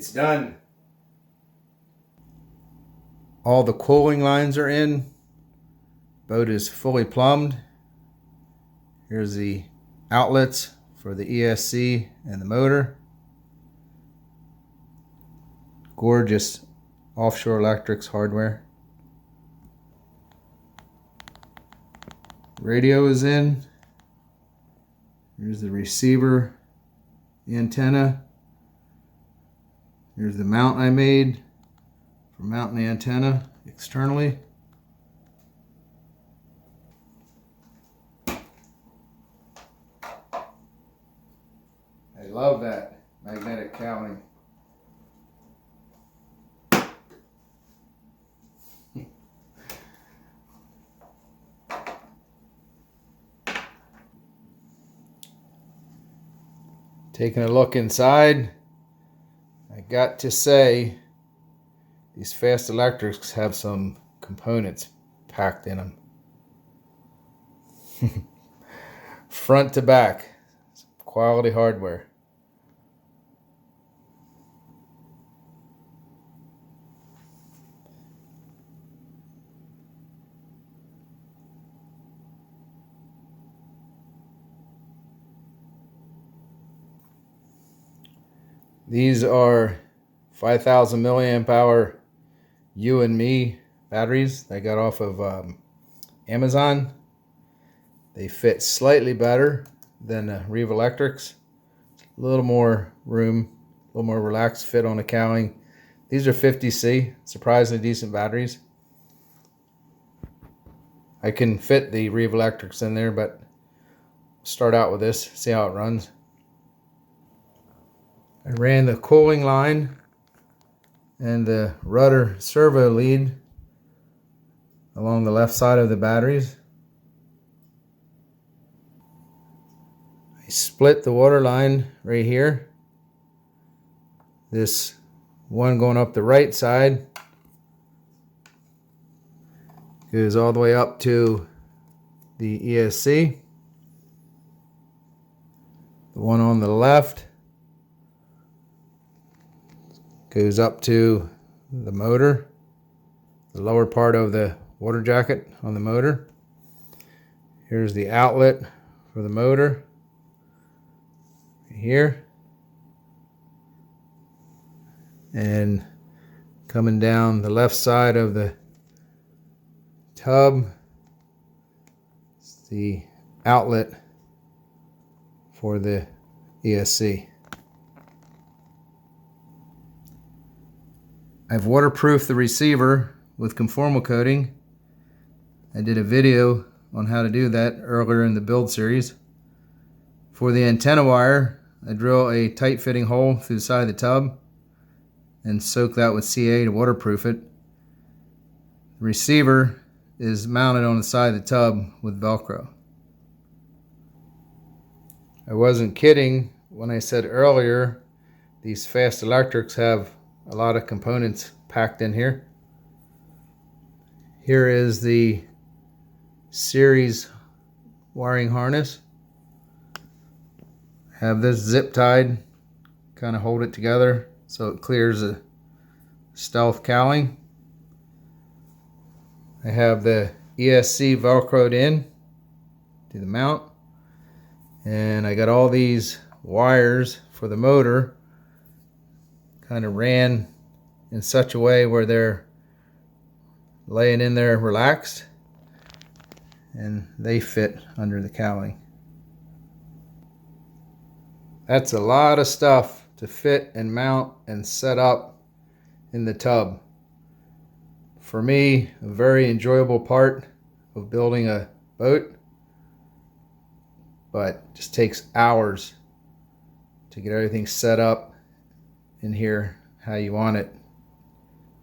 It's done. All the cooling lines are in. Boat is fully plumbed. Here's the outlets for the ESC and the motor. Gorgeous Offshore Electrics hardware. Radio is in. Here's the receiver, the antenna. Here's the mount I made for mounting the antenna externally. I love that magnetic cowling. Taking a look inside, I got to say these fast electrics have some components packed in them. Front to back, quality hardware. These are 5,000 milliamp hour You and Me batteries I got off of Amazon. They fit slightly better than the Reeve Electrics. A little more room, a little more relaxed fit on the cowling. These are 50C, surprisingly decent batteries. I can fit the Reeve Electrics in there, but start out with this, see how it runs. I ran the cooling line and the rudder servo lead along the left side of the batteries. I split the water line right here. This one going up the right side goes all the way up to the ESC. The one on the left goes up to the motor, the lower part of the water jacket on the motor. Here's the outlet for the motor here, and coming down the left side of the tub is the outlet for the ESC. I've waterproofed the receiver with conformal coating. I did a video on how to do that earlier in the build series. For the antenna wire, I drill a tight fitting hole through the side of the tub and soak that with CA to waterproof it. The receiver is mounted on the side of the tub with Velcro. I wasn't kidding when I said earlier these fast electrics have a lot of components packed in here. Here is the series wiring harness. I have this zip tied, kind of hold it together so it clears the stealth cowling. I have the ESC velcroed in to the mount, and I got all these wires for the motor kind of ran in such a way where they're laying in there relaxed and they fit under the cowling. That's a lot of stuff to fit and mount and set up in the tub. For me, a very enjoyable part of building a boat, but just takes hours to get everything set up in here how you want it,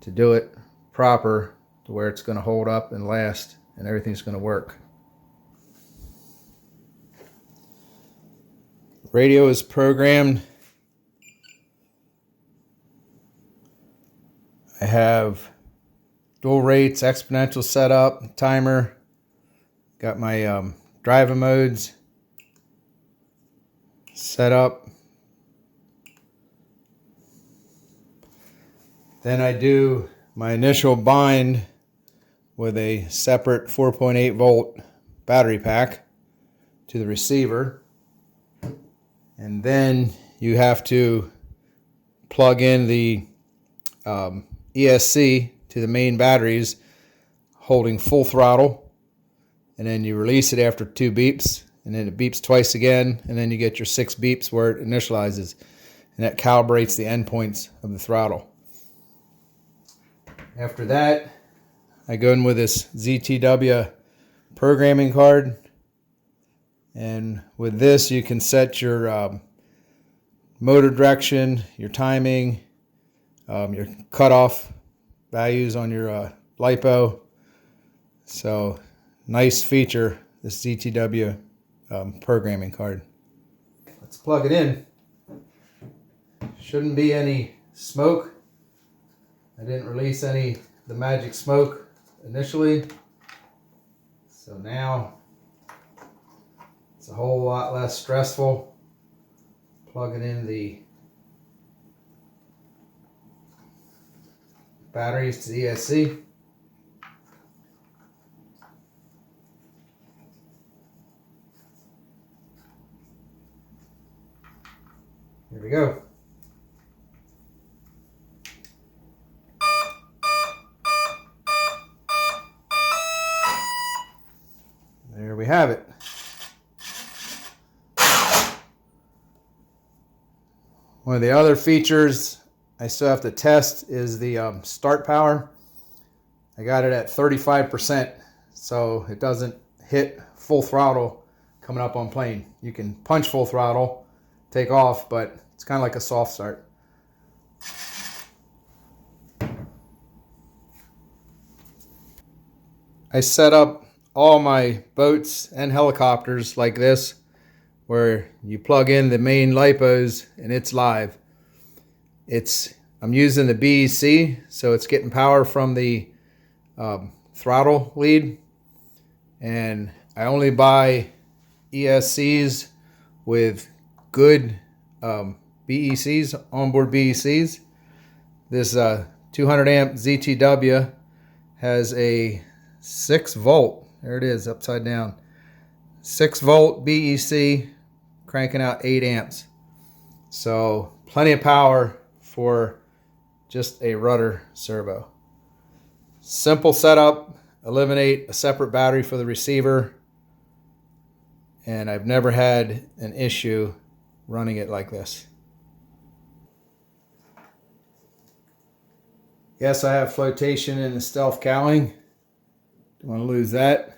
to do it proper to where it's going to hold up and last and everything's going to work. Radio is programmed. I have dual rates, exponential setup, timer. Got my driving modes set up. Then I do my initial bind with a separate 4.8 volt battery pack to the receiver. And then you have to plug in the ESC to the main batteries holding full throttle, and then you release it after 2 beeps, and then it beeps twice again, and then you get your 6 beeps where it initializes, and that calibrates the endpoints of the throttle. After that, I go in with this ZTW programming card, and with this you can set your motor direction, your timing, your cutoff values on your LiPo. So nice feature, this ZTW programming card. Let's plug it in. Shouldn't be any smoke. I didn't release any of the magic smoke initially. So now it's a whole lot less stressful plugging in the batteries to the ESC. Here we go. There we have it. One of the other features I still have to test is the start power. I got it at 35%, so it doesn't hit full throttle coming up on plane. You can punch full throttle, take off, but it's kind of like a soft start. I set up all my boats and helicopters like this, where you plug in the main LiPos and it's live. I'm using the BEC, so it's getting power from the throttle lead, and I only buy ESCs with good BECs, onboard BECs. This 200 amp ZTW has a 6 volt, there it is upside down, 6 volt BEC cranking out 8 amps. So plenty of power for just a rudder servo. Simple setup, eliminate a separate battery for the receiver, and I've never had an issue running it like this. Yes, I have flotation in the stealth cowling. Don't want to lose that.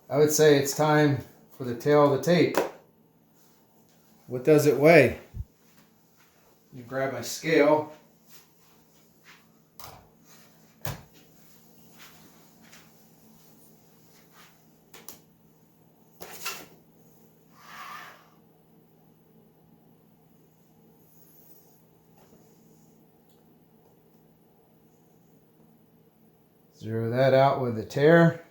I would say it's time for the tail of the tape. What does it weigh? Let me grab my scale. Zero that out with a tare.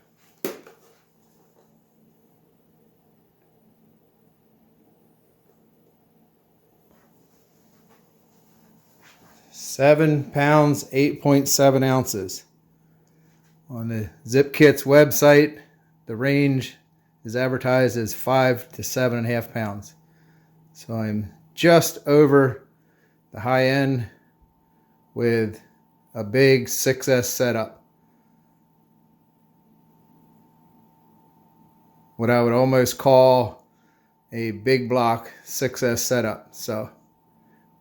£7, 8.7 ounces. On the Zippkits website, the range is advertised as 5 to 7.5 pounds. So I'm just over the high end with a big 6S setup. What I would almost call a big block 6S setup. So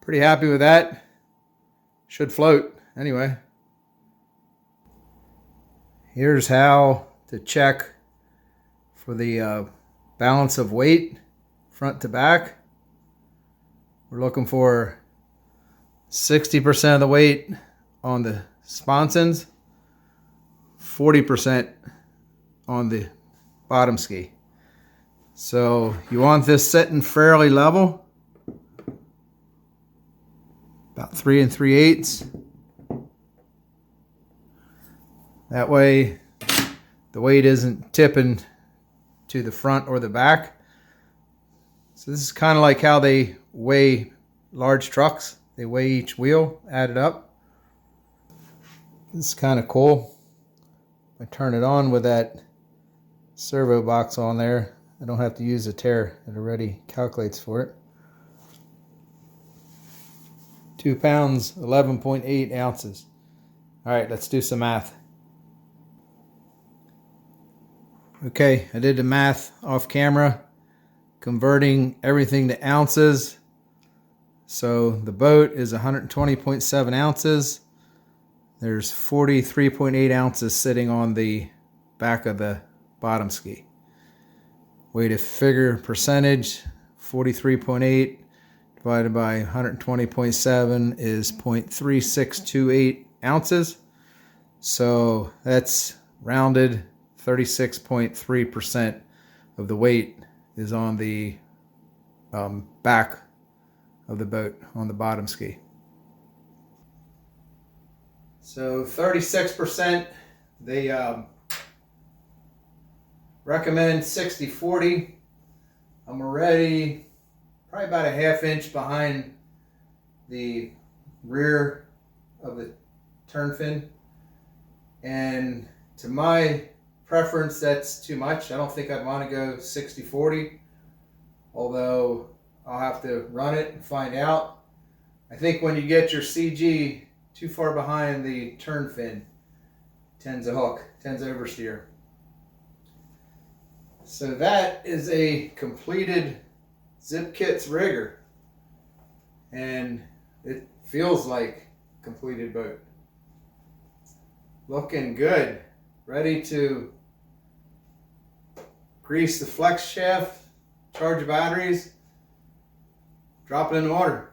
pretty happy with that. Should float anyway. Here's how to check for the balance of weight front to back. We're looking for 60% of the weight on the sponsons, 40% on the bottom ski. So you want this sitting fairly level, about 3 3/8. That way the weight isn't tipping to the front or the back. So this is kind of like how they weigh large trucks. They weigh each wheel, added up. This is kind of cool. I turn it on with that servo box on there. I don't have to use a tare. It already calculates for it. 2 pounds, 11.8 ounces. All right, let's do some math. Okay, I did the math off camera, converting everything to ounces. So the boat is 120.7 ounces. There's 43.8 ounces sitting on the back of the bottom ski. Way to figure percentage, 43.8 divided by 120.7 is 0.3628 ounces. So that's rounded 36.3% of the weight is on the back of the boat, on the bottom ski. So 36%, they recommend 60-40. I'm already probably about a ½ inch behind the rear of the turn fin. And to my preference, that's too much. I don't think I'd want to go 60-40, although I'll have to run it and find out. I think when you get your CG too far behind the turn fin, tends to hook, tends to oversteer. So that is a completed Zippkits rigger, and it feels like a completed boat. Looking good. Ready to grease the flex shaft, charge the batteries, drop it in the water.